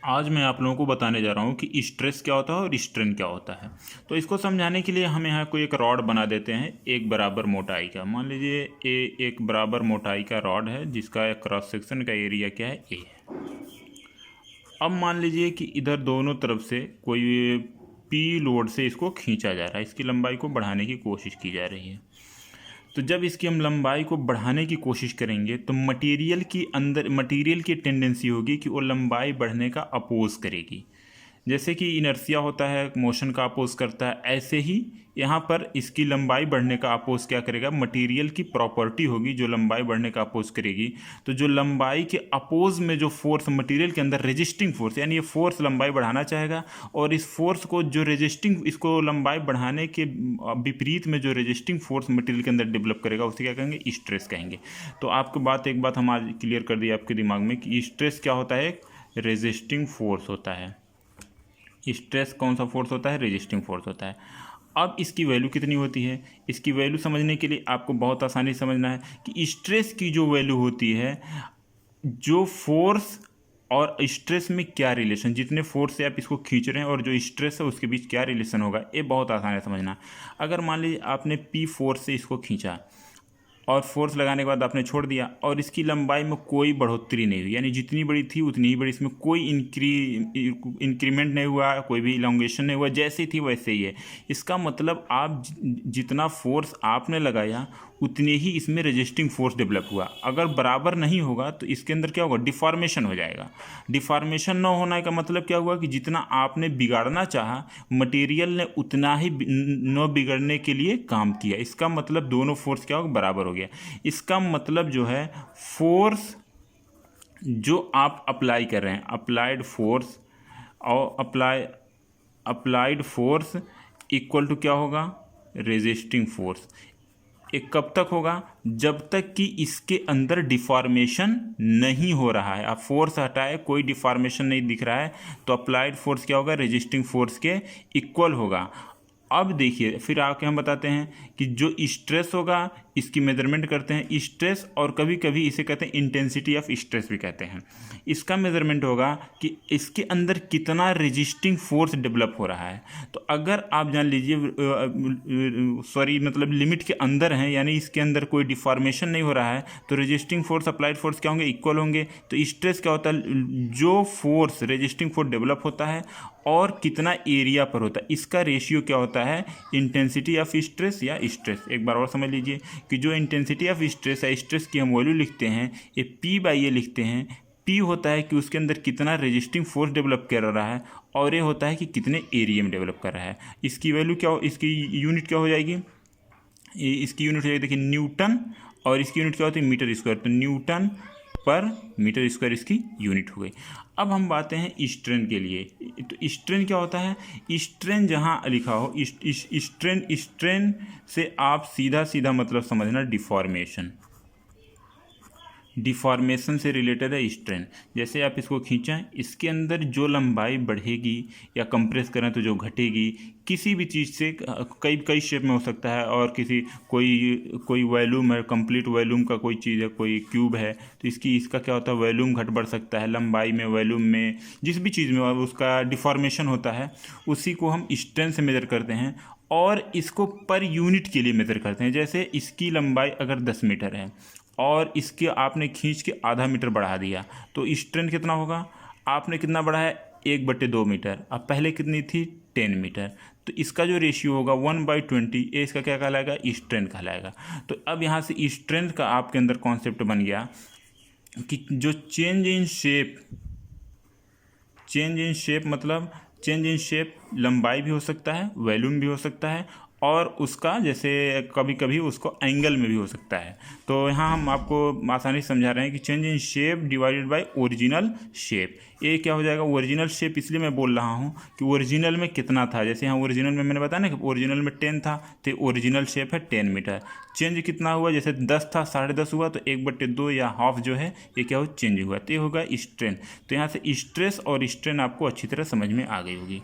आज मैं आप लोगों को बताने जा रहा हूँ कि स्ट्रेस क्या होता है और स्ट्रेन क्या होता है। तो इसको समझाने के लिए हम यहाँ कोई एक रॉड बना देते हैं एक बराबर मोटाई का। मान लीजिए एक बराबर मोटाई का रॉड है जिसका क्रॉस सेक्शन का एरिया क्या है, ए है। अब मान लीजिए कि इधर दोनों तरफ से कोई पी लोड से इसको खींचा जा रहा है, इसकी लंबाई को बढ़ाने की कोशिश की जा रही है। तो जब इसकी हम लंबाई को बढ़ाने की कोशिश करेंगे तो मटेरियल की टेंडेंसी होगी कि वो लंबाई बढ़ने का अपोज करेगी। जैसे कि इनर्शिया होता है, मोशन का अपोज करता है, ऐसे ही यहाँ पर इसकी लंबाई बढ़ने का अपोज क्या करेगा, मटेरियल की प्रॉपर्टी होगी जो लंबाई बढ़ने का अपोज करेगी। तो जो लंबाई के अपोज में जो फोर्स मटेरियल के अंदर रेजिस्टिंग फोर्स, यानी ये फोर्स लंबाई बढ़ाना चाहेगा, और इस फोर्स को जो रेजिस्टिंग, इसको लंबाई बढ़ाने के विपरीत में जो रेजिस्टिंग फोर्स मटेरियल के अंदर डेवलप करेगा उसे क्या कहेंगे, स्ट्रेस कहेंगे। तो आपको एक बात हम आज क्लियर कर दी आपके दिमाग में कि स्ट्रेस क्या होता है, रेजिस्टिंग फोर्स होता है। स्ट्रेस कौन सा फोर्स होता है, रेजिस्टिंग फोर्स होता है। अब इसकी वैल्यू कितनी होती है, इसकी वैल्यू समझने के लिए आपको बहुत आसानी से समझना है कि स्ट्रेस की जो वैल्यू होती है, जो फोर्स और स्ट्रेस में क्या रिलेशन, जितने फोर्स से आप इसको खींच रहे हैं और जो स्ट्रेस है उसके बीच क्या रिलेशन होगा, ये बहुत आसान है समझना। अगर मान लीजिए आपने पी फोर्स से इसको खींचा और फोर्स लगाने के बाद आपने छोड़ दिया और इसकी लंबाई में कोई बढ़ोतरी नहीं हुई, यानी जितनी बड़ी थी उतनी ही बड़ी, इसमें कोई इंक्रीमेंट नहीं हुआ, कोई भी इलोंगेशन नहीं हुआ, जैसी थी वैसे ही है। इसका मतलब आप जितना फोर्स आपने लगाया उतने ही इसमें रेजिस्टिंग फोर्स डेवलप हुआ। अगर बराबर नहीं होगा तो इसके अंदर क्या होगा, डिफॉर्मेशन हो जाएगा। डिफॉर्मेशन न होने का मतलब क्या हुआ कि जितना आपने बिगाड़ना चाहा मटेरियल ने उतना ही न बिगड़ने के लिए काम किया। इसका मतलब दोनों फोर्स क्या होगा, बराबर हो गया। इसका मतलब जो है फोर्स जो आप अप्लाई कर रहे हैं, अप्लाइड फोर्स और अप्लाइड फोर्स इक्वल टू क्या होगा, रेजिस्टिंग फोर्स। एक कब तक होगा, जब तक कि इसके अंदर डिफॉर्मेशन नहीं हो रहा है। आप फोर्स हटाए, कोई डिफॉर्मेशन नहीं दिख रहा है, तो अप्लाइड फोर्स क्या होगा, रेजिस्टिंग फोर्स के इक्वल होगा। अब देखिए फिर आके हम बताते हैं कि जो स्ट्रेस होगा इसकी मेजरमेंट करते हैं, स्ट्रेस, और कभी कभी इसे कहते हैं इंटेंसिटी ऑफ स्ट्रेस भी कहते हैं। इसका मेजरमेंट होगा कि इसके अंदर कितना रेजिस्टिंग फोर्स डेवलप हो रहा है। तो अगर आप जान लीजिए मतलब लिमिट के अंदर हैं, यानी इसके अंदर कोई डिफॉर्मेशन नहीं हो रहा है, तो रेजिस्टिंग फोर्स अप्लाइड फोर्स क्या होंगे, इक्वल होंगे। तो स्ट्रेस क्या होता है, जो फोर्स रेजिस्टिंग फोर्स डेवलप होता है और कितना एरिया पर होता है, इसका रेशियो क्या होता है, इंटेंसिटी ऑफ स्ट्रेस या स्ट्रेस। एक बार और समझ लीजिए कि जो इंटेंसिटी ऑफ स्ट्रेस है, स्ट्रेस की हम वैल्यू लिखते हैं, ये पी बाई ए लिखते हैं। पी होता है कि उसके अंदर कितना रेजिस्टिंग फोर्स डेवलप कर रहा है, और ये होता है कि कितने एरिया में डेवलप कर रहा है। इसकी वैल्यू क्या हो, इसकी यूनिट क्या हो जाएगी, इसकी यूनिट हो जाएगी देखिए न्यूटन, और इसकी यूनिट क्या होती है, मीटर स्क्वायर। तो न्यूटन पर मीटर स्क्वायर इसकी यूनिट हो गई। अब हम बातें हैं स्ट्रेन के लिए। तो स्ट्रेन क्या होता है, स्ट्रेन जहाँ लिखा हो स्ट्रेन से आप सीधा सीधा मतलब समझना डिफॉर्मेशन। डिफॉर्मेशन से रिलेटेड है स्ट्रेन। जैसे आप इसको खींचें, इसके अंदर जो लंबाई बढ़ेगी या कंप्रेस करें तो जो घटेगी, किसी भी चीज़ से कई कई शेप में हो सकता है, और कोई वॉल्यूम है, कंप्लीट वॉल्यूम का कोई चीज़ है, कोई क्यूब है, तो इसका क्या होता है, वॉल्यूम घट बढ़ सकता है, लंबाई में, वॉल्यूम में, जिस भी चीज़ में उसका डिफॉर्मेशन होता है, उसी को हम स्ट्रेन से मेजर करते हैं। और इसको पर यूनिट के लिए मेजर करते हैं। जैसे इसकी लंबाई अगर 10 मीटर है और इसके आपने खींच के आधा मीटर बढ़ा दिया, तो स्ट्रेन कितना होगा, आपने कितना बढ़ाया, 1/2 मीटर। अब पहले कितनी थी, 10 मीटर। तो इसका जो रेशियो होगा 1/20, ये इसका क्या कहलाएगा, स्ट्रेन कहलाएगा। तो अब यहाँ से स्ट्रेन का आपके अंदर कॉन्सेप्ट बन गया कि जो चेंज इन शेप लंबाई भी हो सकता है, वॉल्यूम भी हो सकता है, और उसका जैसे कभी कभी उसको एंगल में भी हो सकता है। तो यहाँ हम आपको आसानी से समझा रहे हैं कि change in shape divided by original shape. ये क्या हो जाएगा, ओरिजिनल शेप इसलिए मैं बोल रहा हूँ कि ओरिजिनल में कितना था। जैसे यहाँ ओरिजिनल में मैंने बताया ना कि ओरिजिनल में 10 था, तो ओरिजिनल शेप है 10 मीटर। चेंज कितना हुआ, जैसे 10 था 10.5 हुआ, तो 1/2 या हाफ जो है ये क्या हो, चेंज हुआ, तो ये होगा स्ट्रेन। तो यहाँ से स्ट्रेस और स्ट्रेन आपको अच्छी तरह समझ में आ गई होगी।